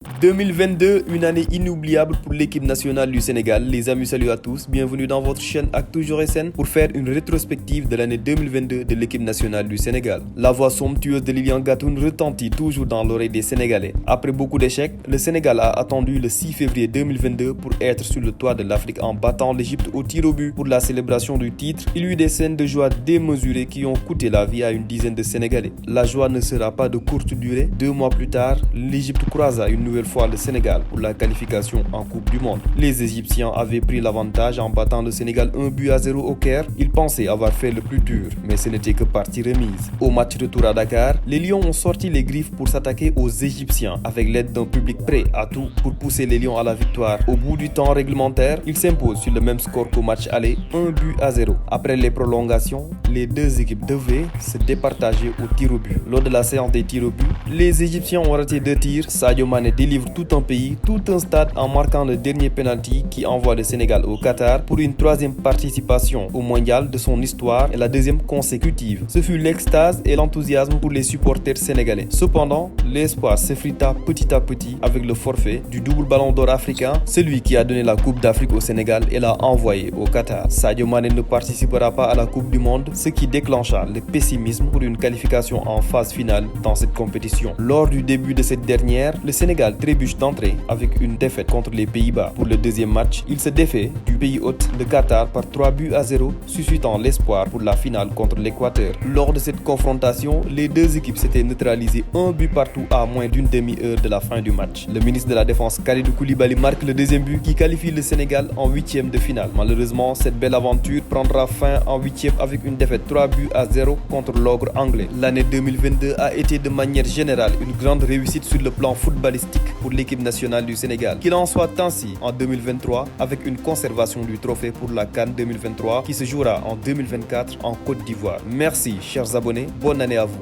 2022, une année inoubliable pour l'équipe nationale du Sénégal. Les amis, salut à tous, bienvenue dans votre chaîne Actu Jour SN pour faire une rétrospective de l'année 2022 de l'équipe nationale du Sénégal. La voix somptueuse de Lilian Gatoun retentit toujours dans l'oreille des Sénégalais. Après beaucoup d'échecs, le Sénégal a attendu le 6 février 2022 pour être sur le toit de l'Afrique en battant l'Égypte au tir au but. Pour la célébration du titre, il y eut des scènes de joie démesurées qui ont coûté la vie à une dizaine de Sénégalais. La joie ne sera pas de courte durée. 2 mois plus tard, l'Égypte croisa une nouvelle fois le Sénégal pour la qualification en Coupe du Monde. Les Égyptiens avaient pris l'avantage en battant le Sénégal 1-0 au Caire. Ils pensaient avoir fait le plus dur, mais ce n'était que partie remise. Au match retour à Dakar, les Lions ont sorti les griffes pour s'attaquer aux Égyptiens avec l'aide d'un public prêt à tout pour pousser les Lions à la victoire. Au bout du temps réglementaire, ils s'imposent sur le même score qu'au match aller, 1-0. Après les prolongations, les deux équipes devaient se départager au tir au but. Lors de la séance des tirs au but, les Égyptiens ont raté 2 tirs. Sadio Mané délivre tout un pays, tout un stade en marquant le dernier penalty qui envoie le Sénégal au Qatar pour une 3e participation au mondial de son histoire et la 2e consécutive. Ce fut l'extase et l'enthousiasme pour les supporters sénégalais. Cependant, l'espoir s'effrita petit à petit avec le forfait du double ballon d'or africain, celui qui a donné la Coupe d'Afrique au Sénégal et l'a envoyé au Qatar. Sadio Mané ne participera pas à la Coupe du Monde, ce qui déclencha le pessimisme pour une qualification en phase finale dans cette compétition. Lors du début de cette dernière, le Sénégal trébuche d'entrée avec une défaite contre les Pays-Bas. Pour le deuxième match, il se défait du pays hôte, le Qatar, par 3-0, suscitant l'espoir pour la finale contre l'Équateur. Lors de cette confrontation, les deux équipes s'étaient neutralisées 1 but partout à moins d'une demi-heure de la fin du match. Le ministre de la Défense Kalidou Koulibaly marque le deuxième but qui qualifie le Sénégal en 8e de finale. Malheureusement, cette belle aventure prendra fin en 8e avec une défaite 3-0 contre l'ogre anglais. L'année 2022 a été de manière générale une grande réussite sur le plan footballistique pour l'équipe nationale du Sénégal. Qu'il en soit ainsi en 2023 avec une conservation du trophée pour la CAN 2023 qui se jouera en 2024 en Côte d'Ivoire. Merci chers abonnés, bonne année à vous.